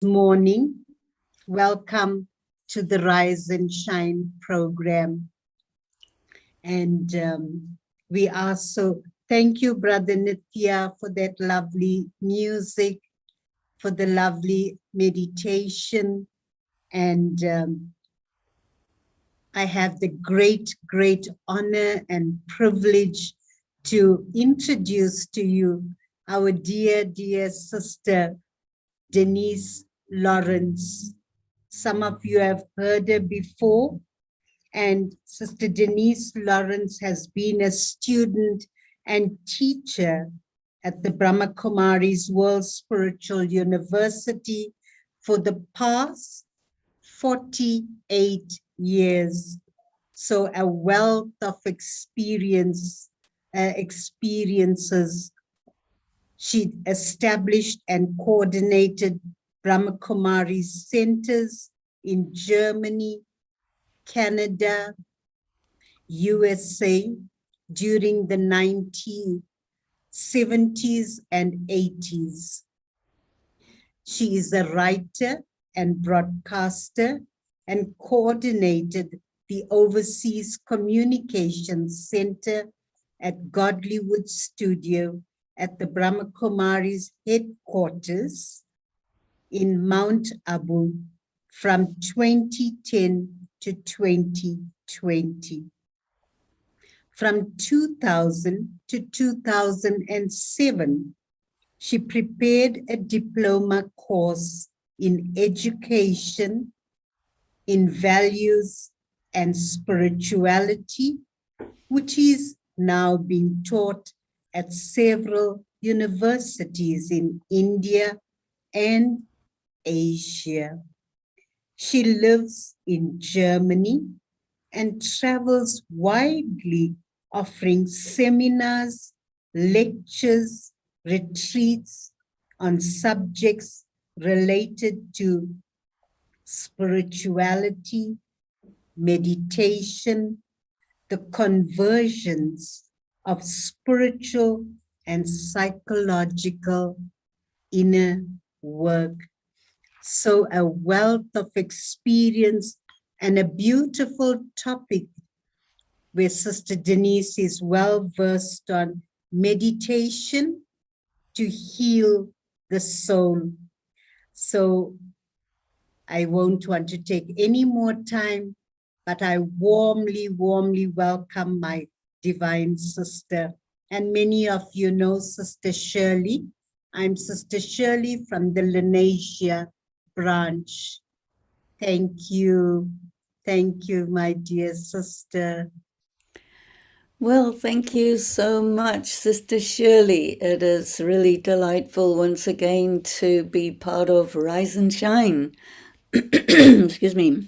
morning. Welcome to the Rise and Shine program. And we also thank you, Brother Nitya, for that lovely music, for the lovely meditation. And I have the great honor and privilege to introduce to you our dear sister, Denise Lawrence. Some of you have heard her before, and Sister Denise Lawrence has been a student and teacher at the Brahma Kumaris World Spiritual University for the past 48 years. So a wealth of experiences. She established and coordinated Brahma Kumaris centers in Germany, Canada, USA during the 1970s and 80s. She is a writer and broadcaster and coordinated the Overseas Communications Center at Godlywood Studio at the Brahma Kumaris headquarters in Mount Abu from 2010 to 2020. From 2000 to 2007, she prepared a diploma course in education, in values and spirituality, which is now being taught at several universities in India and Asia. She lives in Germany and travels widely, offering seminars, lectures, retreats on subjects related to spirituality, meditation, the conversions of spiritual and psychological inner work. So a wealth of experience and a beautiful topic where Sister Denise is well versed on meditation to heal the soul. So I won't want to take any more time, but I warmly welcome my divine sister. And many of you know Sister Shirley. I'm Sister Shirley from the Lenasia branch. Thank you. Thank you, my dear sister. Well, thank you so much, Sister Shirley. It is really delightful once again to be part of Rise and Shine. Excuse me.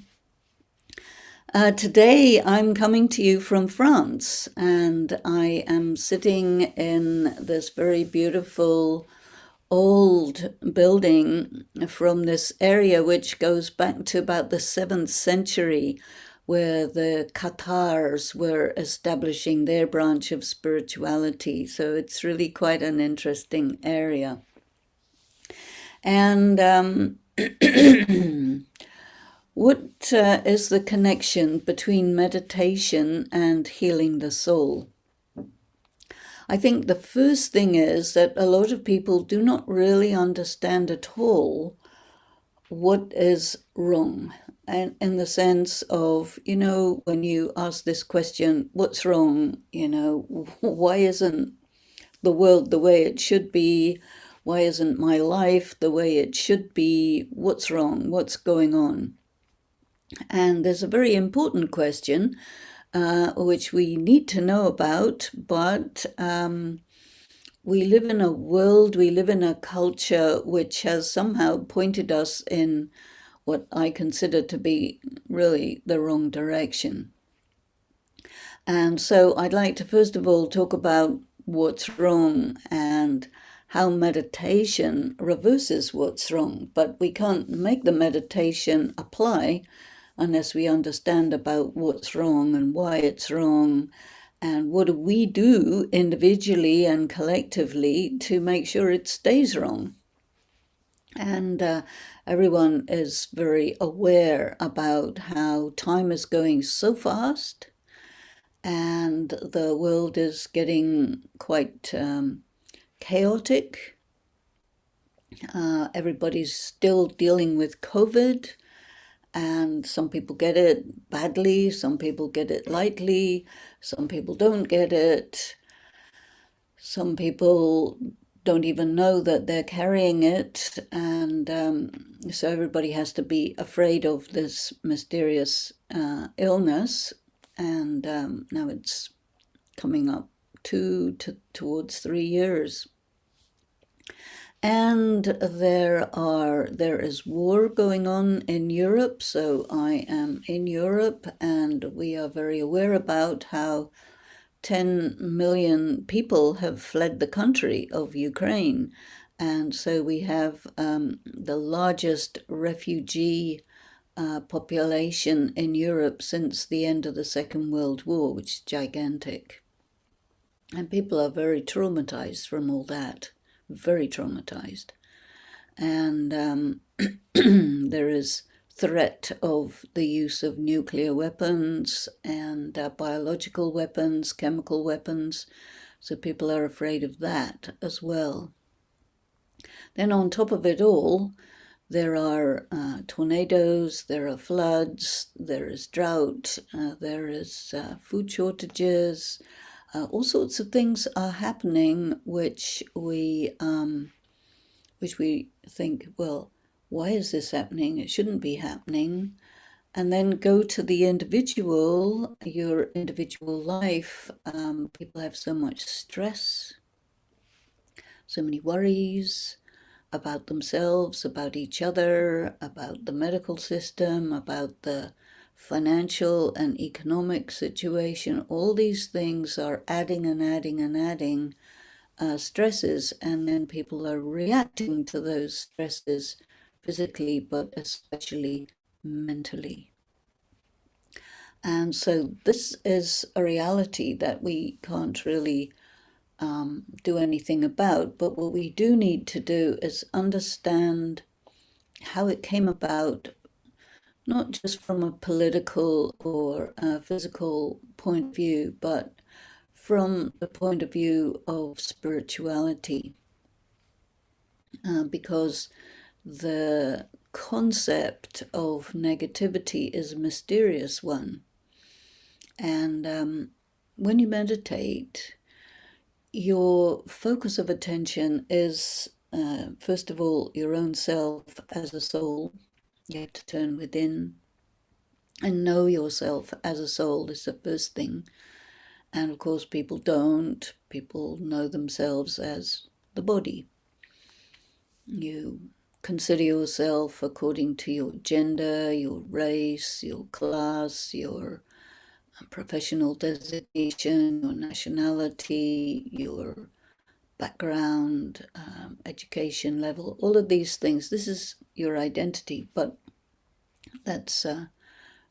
Today I'm coming to you from France, and I am sitting in this very beautiful old building from this area which goes back to about the 7th century, where the Cathars were establishing their branch of spirituality. So it's really quite an interesting area. And what is the connection between meditation and healing the soul? I think the first thing is that a lot of people do not really understand at all what is wrong. And in the sense of, when you ask this question, what's wrong? Why isn't the world the way it should be? Why isn't my life the way it should be? What's wrong? What's going on? And there's a very important question which we need to know about, but we live in a world, we live in a culture which has somehow pointed us in what I consider to be really the wrong direction. And so I'd like to first of all talk about what's wrong and how meditation reverses what's wrong. But we can't make the meditation apply unless we understand about what's wrong and why it's wrong, and what do we do individually and collectively to make sure it stays wrong. And everyone is very aware about how time is going so fast and the world is getting quite chaotic. Everybody's still dealing with COVID, and some people get it badly, some people get it lightly, some people don't get it, some people don't even know that they're carrying it, and so everybody has to be afraid of this mysterious illness, and now it's coming up towards 3 years. And there is war going on in Europe, so I am in Europe, and we are very aware about how 10 million people have fled the country of Ukraine. And so we have the largest refugee population in Europe since the end of the Second World War, which is gigantic. And people are very traumatized from all that, very traumatized. And there is threat of the use of nuclear weapons and biological weapons, chemical weapons. So people are afraid of that as well. Then on top of it all, there are tornadoes, there are floods, there is drought, there is food shortages. All sorts of things are happening which we think, well, why is this happening? It shouldn't be happening. And then go to the individual, your individual life. People have so much stress, so many worries about themselves, about each other, about the medical system, about the financial and economic situation. All these things are adding and adding and adding stresses, and then people are reacting to those stresses physically, but especially mentally. And so this is a reality that we can't really do anything about. But what we do need to do is understand how it came about, not just from a political or a physical point of view, but from the point of view of spirituality. Because the concept of negativity is a mysterious one. And when you meditate, your focus of attention is, first of all, your own self as a soul. You have to turn within and know yourself as a soul is the first thing. And of course, people don't. People know themselves as the body. You consider yourself according to your gender, your race, your class, your professional designation, your nationality, your background, education level, all of these things. This is your identity, but that's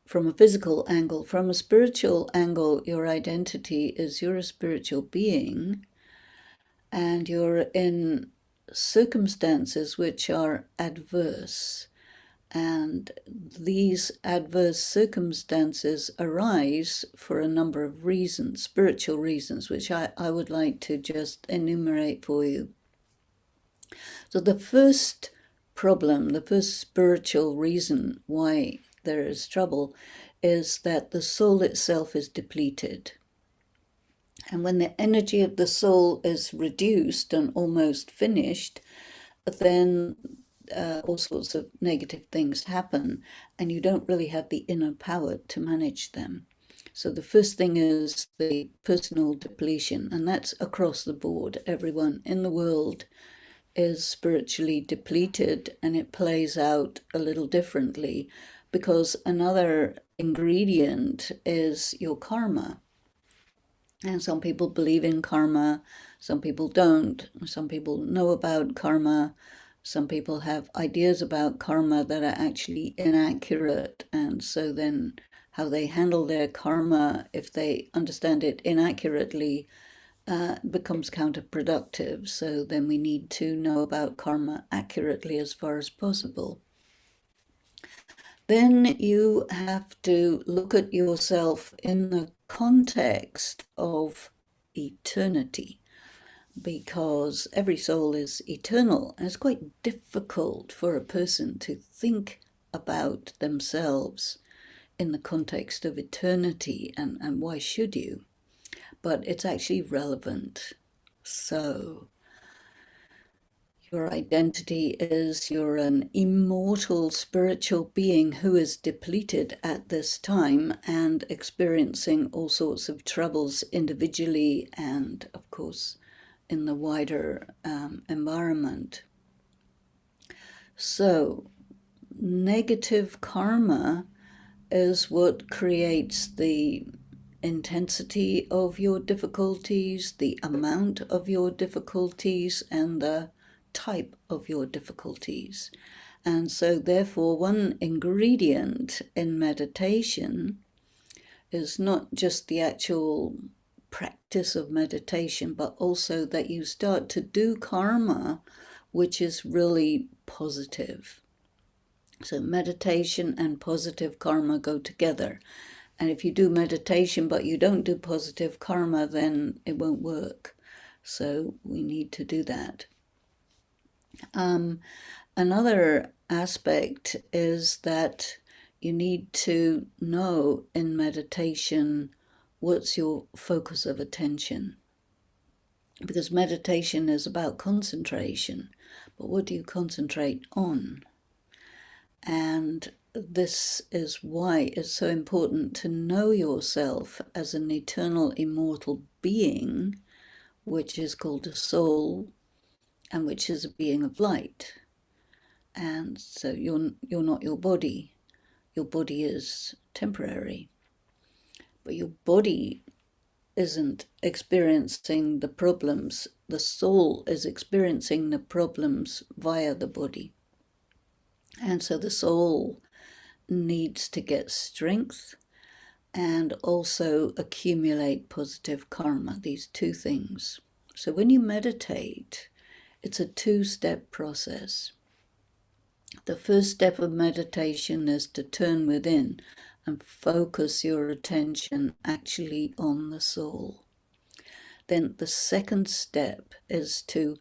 from a physical angle. From a spiritual angle, your identity is you're a spiritual being, and you're in circumstances which are adverse. And these adverse circumstances arise for a number of reasons, spiritual reasons, which I would like to just enumerate for you. So the first problem, the first spiritual reason why there is trouble is that the soul itself is depleted. And when the energy of the soul is reduced and almost finished, then all sorts of negative things happen, and you don't really have the inner power to manage them. So the first thing is the personal depletion, and that's across the board. Everyone in the world is spiritually depleted, and it plays out a little differently because another ingredient is your karma. And some people believe in karma, some people don't. Some people know about karma. Some people have ideas about karma that are actually inaccurate. And so then how they handle their karma, if they understand it inaccurately, becomes counterproductive. So then we need to know about karma accurately as far as possible. then you have to look at yourself in the context of eternity, because every soul is eternal, and it's quite difficult for a person to think about themselves in the context of eternity, and why should you? But it's actually relevant. So your identity is you're an immortal spiritual being who is depleted at this time and experiencing all sorts of troubles individually and, of course, in the wider environment. So, negative karma is what creates the intensity of your difficulties, the amount of your difficulties, and the type of your difficulties. And so, therefore, one ingredient in meditation is not just the actual practice of meditation, but also that you start to do karma, which is really positive. So, meditation and positive karma go together. And if you do meditation but you don't do positive karma, then it won't work. So we need to do that. Another aspect is that you need to know in meditation what's your focus of attention. Because meditation is about concentration, but what do you concentrate on? And this is why it's so important to know yourself as an eternal, immortal being, which is called a soul, and which is a being of light. And so you're not your body. Your body is temporary. But your body isn't experiencing the problems. The soul is experiencing the problems via the body. And so the soul needs to get strength and also accumulate positive karma, these two things. So when you meditate, it's a two-step process. The first step of meditation is to turn within and focus your attention actually on the soul. Then the second step is to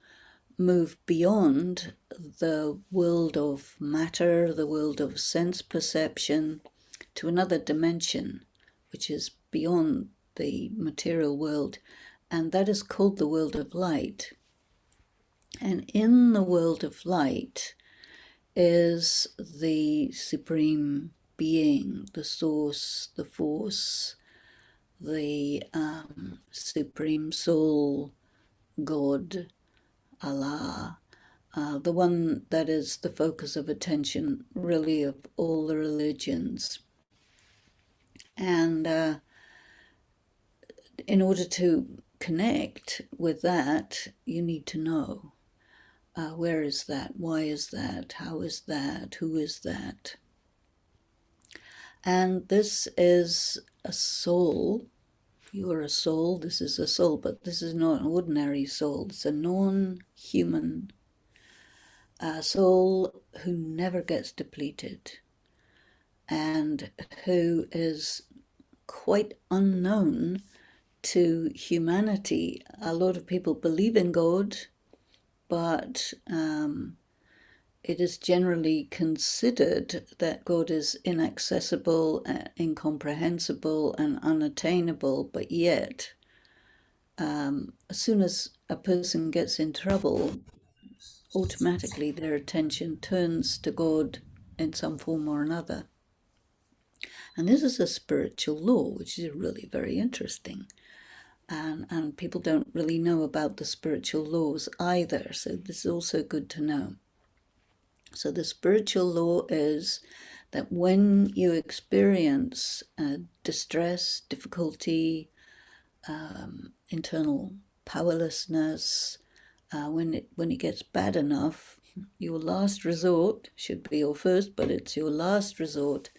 move beyond the world of matter, the world of sense perception, to another dimension, which is beyond the material world, and that is called the world of light. And in the world of light is the supreme being, the source, the force, the supreme soul, God, Allah, the one that is the focus of attention, really, of all the religions. And in order to connect with that, you need to know where is that, why is that, how is that, who is that. And this is a soul. You are a soul, this is a soul, but this is not an ordinary soul. It's a non-human soul who never gets depleted and who is quite unknown to humanity. A lot of people believe in God, but it is generally considered that God is inaccessible, incomprehensible, and unattainable, but yet, as soon as a person gets in trouble, automatically their attention turns to God in some form or another. And this is a spiritual law, which is really very interesting. And people don't really know about the spiritual laws either, so this is also good to know. So the spiritual law is that when you experience distress, difficulty, internal powerlessness, when it gets bad enough, your last resort should be your first, but it's your last resort.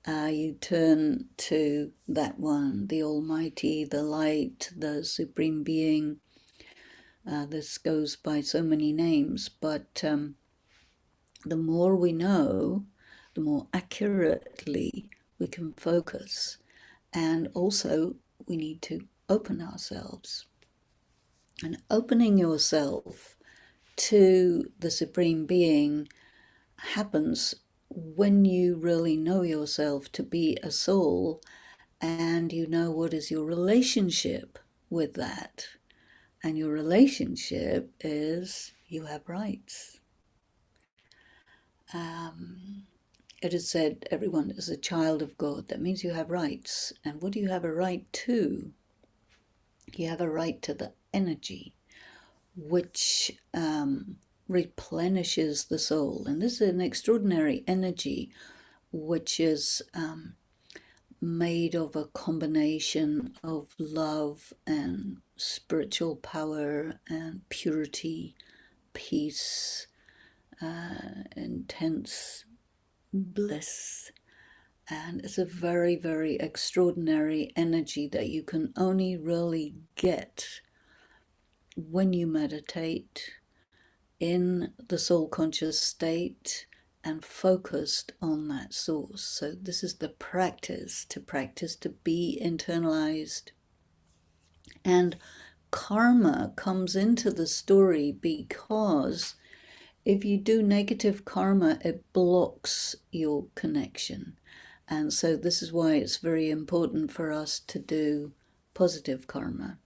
You turn to that one, the Almighty, the Light, the Supreme Being. This goes by so many names, but the more we know, the more accurately we can focus. And also, we need to open ourselves. And opening yourself to the Supreme Being happens when you really know yourself to be a soul and you know what is your relationship with that. And your relationship is you have rights. It is said everyone is a child of God. That means you have rights. And what do you have a right to? You have a right to the energy, which replenishes the soul. And this is an extraordinary energy, which is made of a combination of love and spiritual power and purity, peace, intense bliss. And it's a very, very extraordinary energy that you can only really get when you meditate in the soul conscious state and focused on that source. So this is the practice to be internalized. And karma comes into the story because if you do negative karma, it blocks your connection. And so this is why it's very important for us to do positive karma.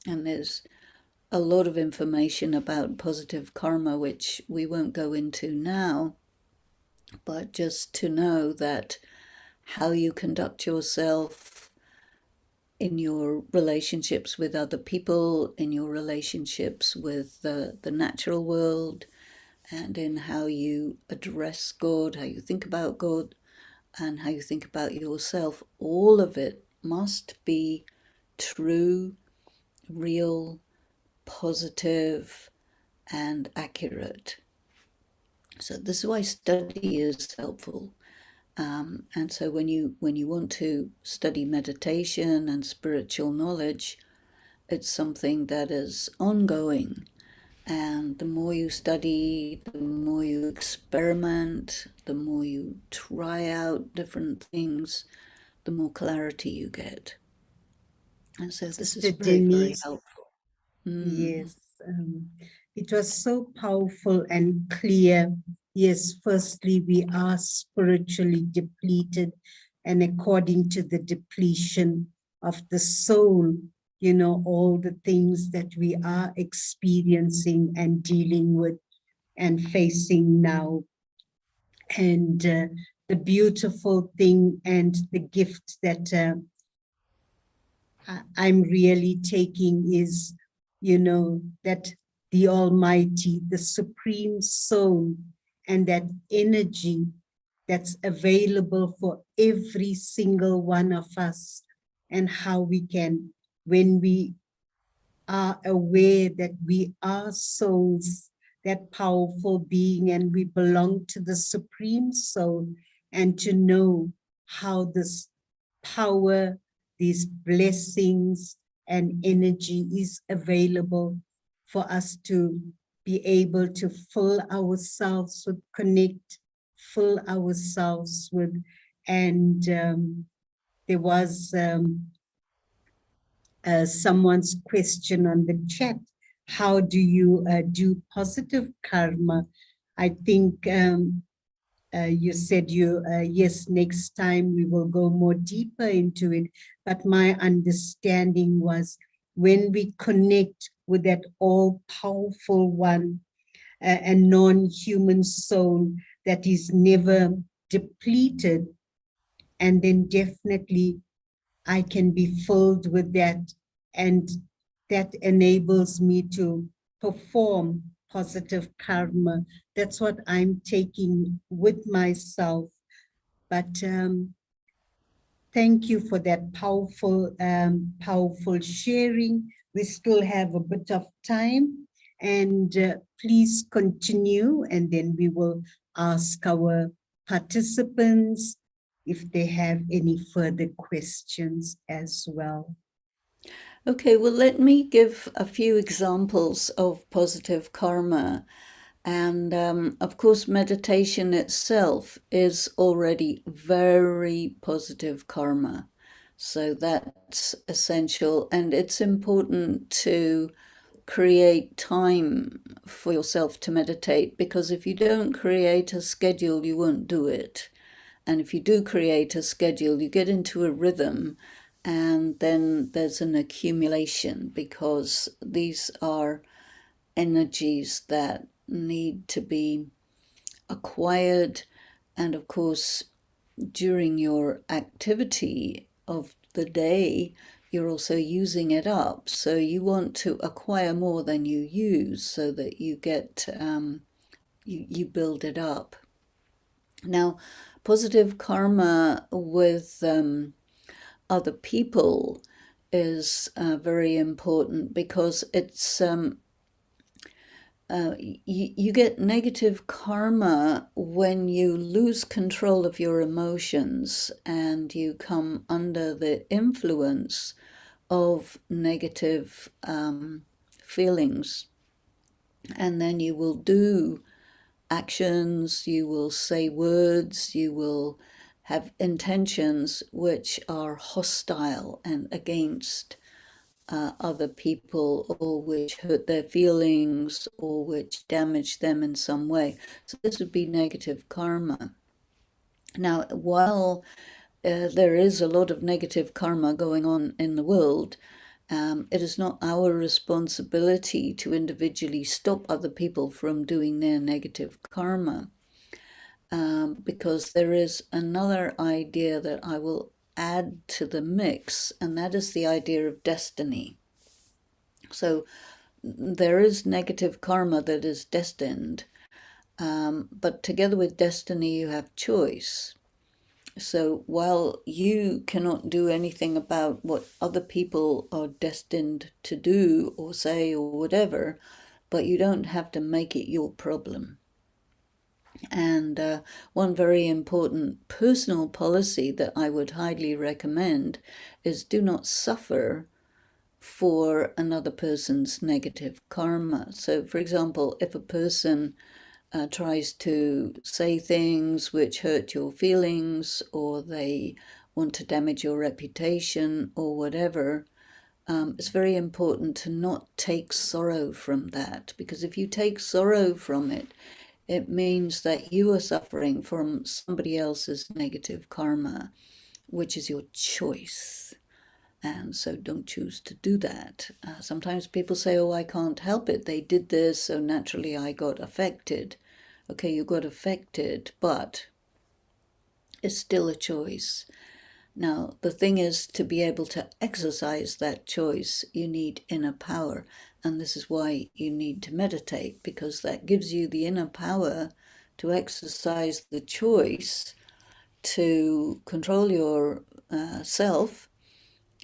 And there's a lot of information about positive karma, which we won't go into now, but just to know that how you conduct yourself in your relationships with other people, in your relationships with the natural world, and in how you address God, how you think about God, and how you think about yourself, all of it must be true, real, positive, and accurate. So this is why study is helpful. And so when you want to study meditation and spiritual knowledge, it's something that is ongoing. And the more you study, the more you experiment, the more you try out different things, the more clarity you get. And so this is Sister very, very Denise, helpful. yes, it was so powerful and clear. Yes, firstly, we are spiritually depleted, and according to the depletion of the soul, you know, all the things that we are experiencing and dealing with and facing now. And the beautiful thing and the gift that I'm really taking is, you know, that the Almighty, the Supreme Soul, and that energy that's available for every single one of us, and how we can, when we are aware that we are souls, that powerful being, and we belong to the Supreme Soul, and to know how this power, these blessings and energy is available for us to be able to fill ourselves with, connect, fill ourselves with. And there was someone's question on the chat: how do you do positive karma? I think you said yes, next time we will go more deeper into it. But my understanding was when we connect with that all-powerful one, a non-human soul that is never depleted, and then definitely I can be filled with that, and that enables me to perform positive karma. That's what I'm taking with myself. But thank you for that powerful sharing. We still have a bit of time, and please continue, and then we will ask our participants if they have any further questions as well. Okay, well, let me give a few examples of positive karma. And of course, meditation itself is already very positive karma. So that's essential. And it's important to create time for yourself to meditate, because if you don't create a schedule, you won't do it. And if you do create a schedule, you get into a rhythm, and then there's an accumulation, because these are energies that need to be acquired. And of course, during your activity of the day, you're also using it up. So you want to acquire more than you use, so that you get you build it up. Now, positive karma with other people is very important, because it's you get negative karma when you lose control of your emotions and you come under the influence of negative feelings. And then you will do actions, you will say words, you will have intentions which are hostile and against other people, or which hurt their feelings, or which damage them in some way. So this would be negative karma. Now, while there is a lot of negative karma going on in the world, it is not our responsibility to individually stop other people from doing their negative karma, because there is another idea that I will add to the mix, and that is the idea of destiny. So there is negative karma that is destined, but together with destiny, you have choice. So while you cannot do anything about what other people are destined to do or say or whatever, but you don't have to make it your problem. And one very important personal policy that I would highly recommend is do not suffer for another person's negative karma. So, for example, if a person tries to say things which hurt your feelings, or they want to damage your reputation, or whatever, it's very important to not take sorrow from that, because if you take sorrow from it, it means that you are suffering from somebody else's negative karma, which is your choice. And so don't choose to do that. Sometimes people say, oh, I can't help it. They did this, so naturally I got affected. Okay, you got affected, but it's still a choice. Now, the thing is, to be able to exercise that choice, you need inner power. And this is why you need to meditate, because that gives you the inner power to exercise the choice to control your self,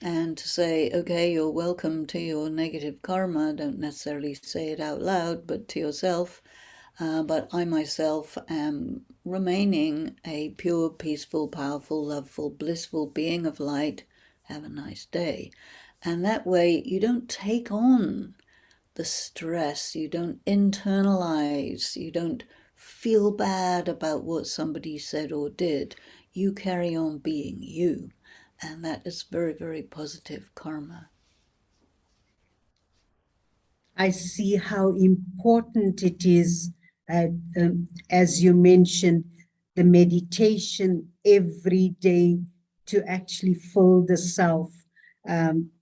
and to say, okay, you're welcome to your negative karma. Don't necessarily say it out loud, but to yourself. But I myself am remaining a pure, peaceful, powerful, loveful, blissful being of light. Have a nice day. And that way you don't take on the stress, you don't internalize, you don't feel bad about what somebody said or did. You carry on being you. And that is very, very positive karma. I see how important it is, as you mentioned, the meditation every day to actually fill the self,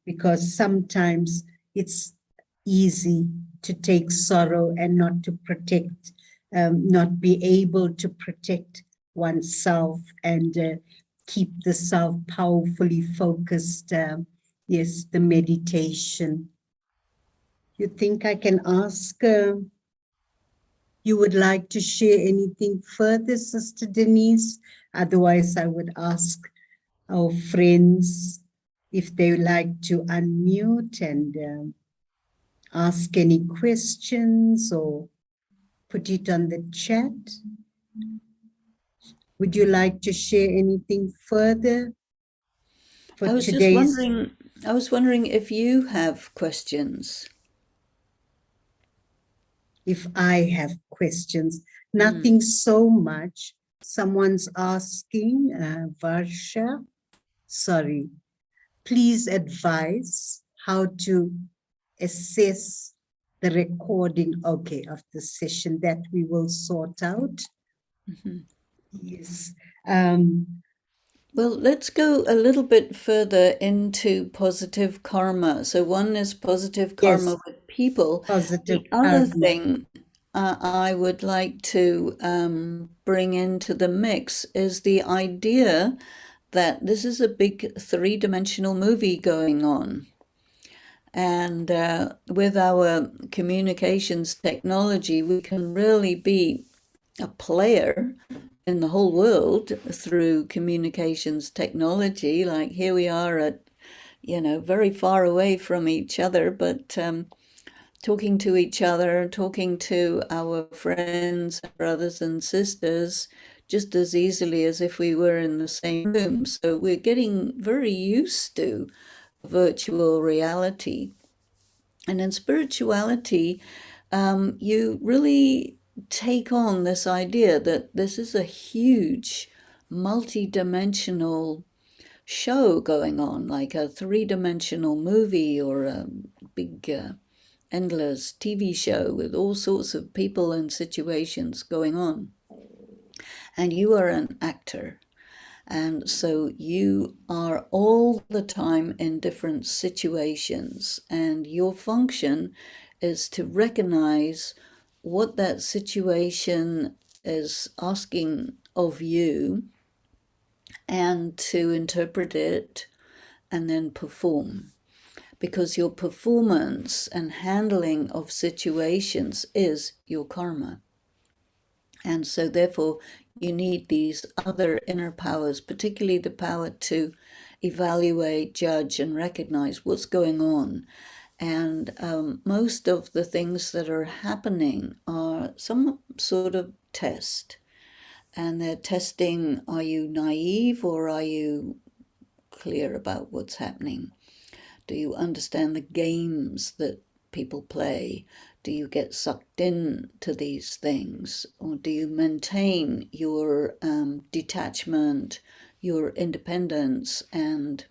because sometimes it's easy to take sorrow and not to protect, not be able to protect oneself and keep the self powerfully focused. Yes, the meditation. You think I can ask, you would like to share anything further, Sister Denise? Otherwise, I would ask our friends if they would like to unmute and ask any questions or put it on the chat. Would you like to share anything further for I was today's? wondering if you have questions. if I have questions. Nothing so much. Someone's asking, Varsha, sorry, please advise how to assess the recording, okay, of the session that we will sort out. Yes. Well, let's go a little bit further into positive karma. So, one is positive karma Yes, with people. positive The other karma. thing I would like to bring into the mix is the idea that this is a big three-dimensional movie going on. And with our communications technology, we can really be a player in the whole world through communications technology. Like here we are at, very far away from each other, but talking to each other, talking to our friends, brothers and sisters, just as easily as if we were in the same room. So we're getting very used to virtual reality. And in spirituality, you really take on this idea that this is a huge, multi-dimensional show going on, like a three-dimensional movie or a big, endless TV show with all sorts of people and situations going on. And you are an actor. And so you are all the time in different situations, and your function is to recognize what that situation is asking of you and to interpret it and then perform. Because your performance and handling of situations is your karma. And so, therefore, you need these other inner powers, particularly the power to evaluate, judge, and recognize what's going on. And most of the things that are happening are some sort of test. And they're testing, are you naive or are you clear about what's happening? Do you understand the games that people play? Do you get sucked in to these things? Or do you maintain your detachment, your independence, and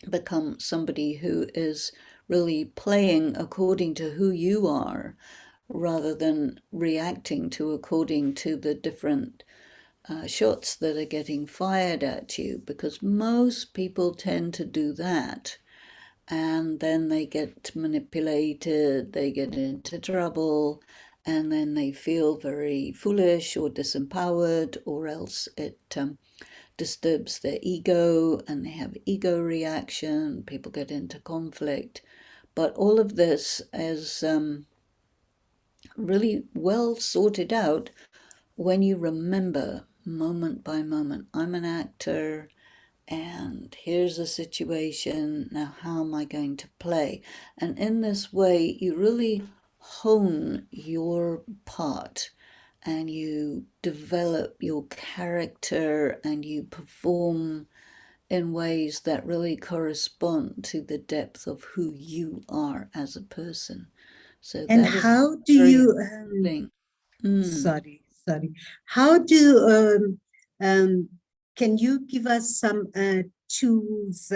become somebody who is really playing according to who you are rather than reacting to according to the different shots that are getting fired at you? Because most people tend to do that, and then they get manipulated, they get into trouble, and then they feel very foolish or disempowered, or else it disturbs their ego and they have ego reaction, people get into conflict. But all of this is really well sorted out when you remember moment by moment, I'm an actor, and here's a situation. Now, how am I going to play? And in this way, you really hone your part and you develop your character and you perform in ways that really correspond to the depth of who you are as a person. So And that is how do very you, thing. Mm. sorry, how do, can you give us some tools,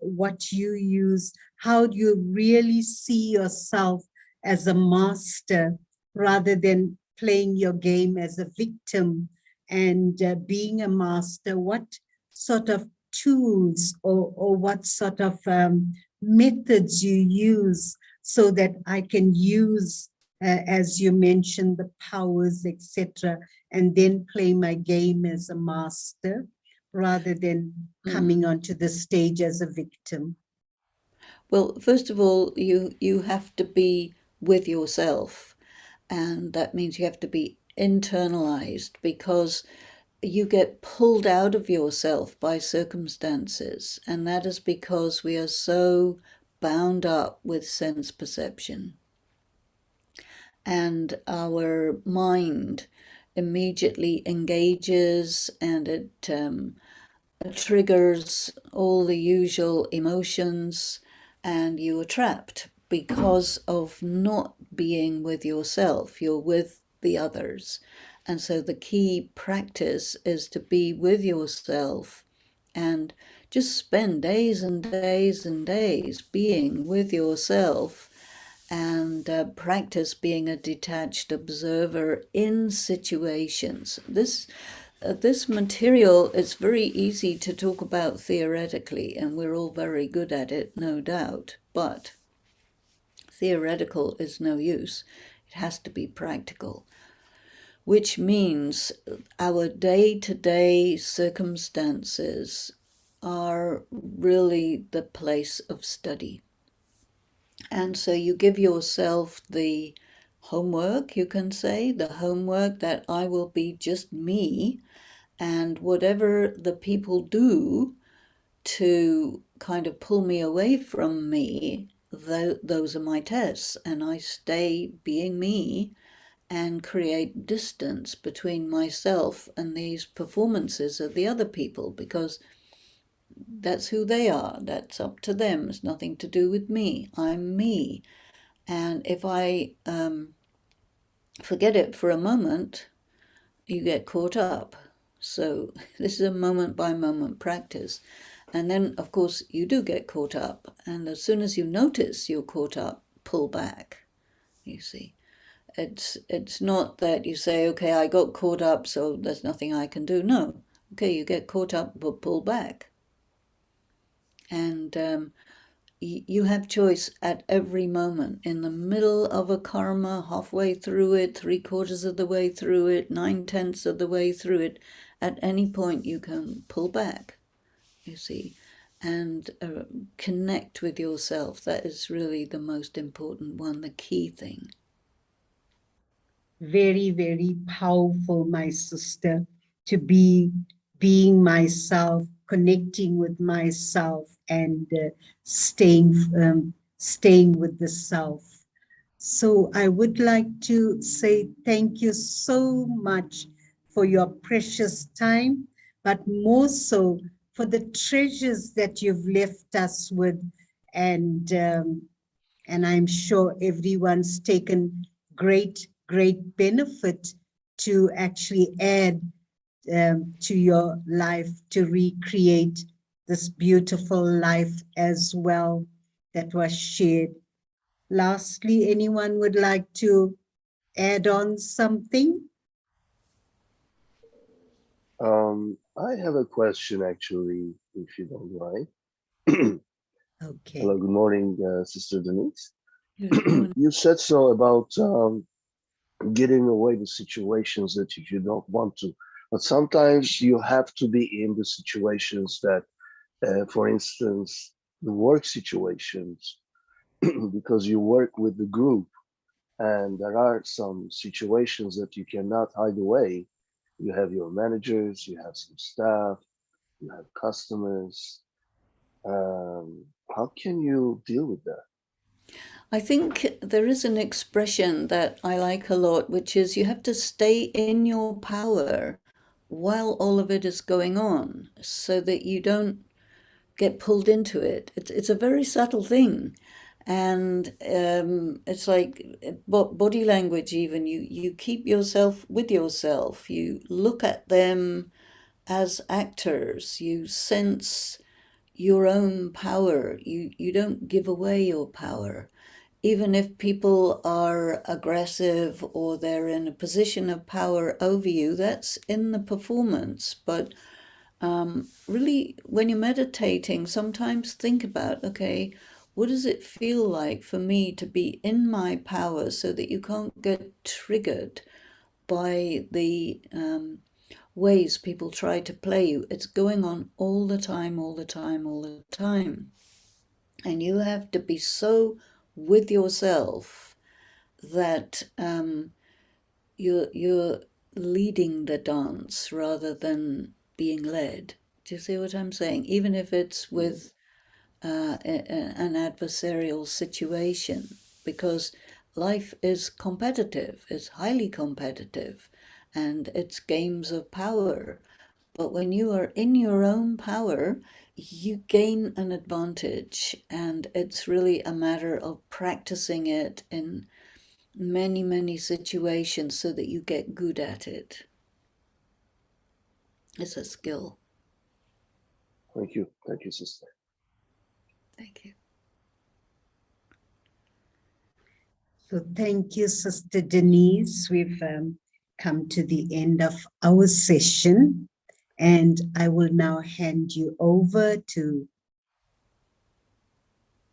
what you use, how do you really see yourself as a master rather than playing your game as a victim and being a master? What sort of tools or what sort of methods you use so that I can use, as you mentioned, the powers, etc., and then play my game as a master rather than coming onto the stage as a victim? Well, first of all, you have to be with yourself, and that means you have to be internalized because you get pulled out of yourself by circumstances, and that is because we are so bound up with sense perception. And our mind immediately engages and it triggers all the usual emotions, and you are trapped. because of not being with yourself. You're with the others. And so the key practice is to be with yourself and just spend days and days and days being with yourself and practice being a detached observer in situations. This material is very easy to talk about theoretically, and we're all very good at it, no doubt, but theoretical is no use. It has to be practical, which means our day-to-day circumstances are really the place of study. And so you give yourself the homework, you can say, the homework that I will be just me, and whatever the people do to kind of pull me away from me, those are my tests. And I stay being me and create distance between myself and these performances of the other people, because that's who they are. That's up to them. It's nothing to do with me. I'm me. And if I forget it for a moment, you get caught up. So this is a moment by moment practice. And then, of course, you do get caught up. And as soon as you notice you're caught up, pull back, you see. It's not that you say, okay, I got caught up, so there's nothing I can do. No. Okay, you get caught up, but pull back. And you have choice at every moment, in the middle of a karma, halfway through it, 3/4 of the way through it, 9/10 of the way through it. At any point you can pull back, you see, and connect with yourself. That is really the most important one, the key thing. Very, very powerful, my sister, to be being myself, connecting with myself, and staying with the self. So I would like to say thank you so much for your precious time, but more so for the treasures that you've left us with, and I'm sure everyone's taken great benefit to actually add to your life, to recreate this beautiful life as well that was shared. Lastly, anyone would like to add on something? I have a question actually, if you don't mind. Okay. Hello, good morning, Sister Denise. Good morning. You said so about getting away the situations that you don't want to, but sometimes you have to be in the situations that, for instance, the work situations, because you work with the group, and there are some situations that you cannot hide away. You have your managers, you have some staff, you have customers. How can you deal with that? I think there is an expression that I like a lot, which is you have to stay in your power while all of it is going on so that you don't get pulled into it. It's a very subtle thing. And it's like body language, even. You keep yourself with yourself. You look at them as actors. You sense your own power. You don't give away your power. Even if people are aggressive or they're in a position of power over you, that's in the performance. But really, when you're meditating, sometimes think about, okay, what does it feel like for me to be in my power so that you can't get triggered by the ways people try to play you? It's going on all the time, all the time, all the time. And you have to be so with yourself that you're leading the dance rather than being led. Do you see what I'm saying? Even if it's with an adversarial situation, because life is competitive, it's highly competitive, and it's games of power. But when you are in your own power, you gain an advantage, and it's really a matter of practicing it in many, many situations so that you get good at it. It's a skill. Thank you, sister. Thank you. So thank you, Sister Denise. We've come to the end of our session, and I will now hand you over to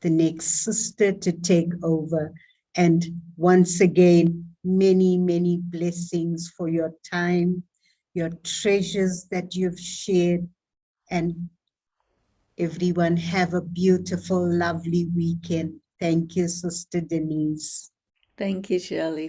the next sister to take over. And once again, many, many blessings for your time, your treasures that you've shared, and everyone have a beautiful, lovely weekend. Thank you, Sister Denise. Thank you, Shirley.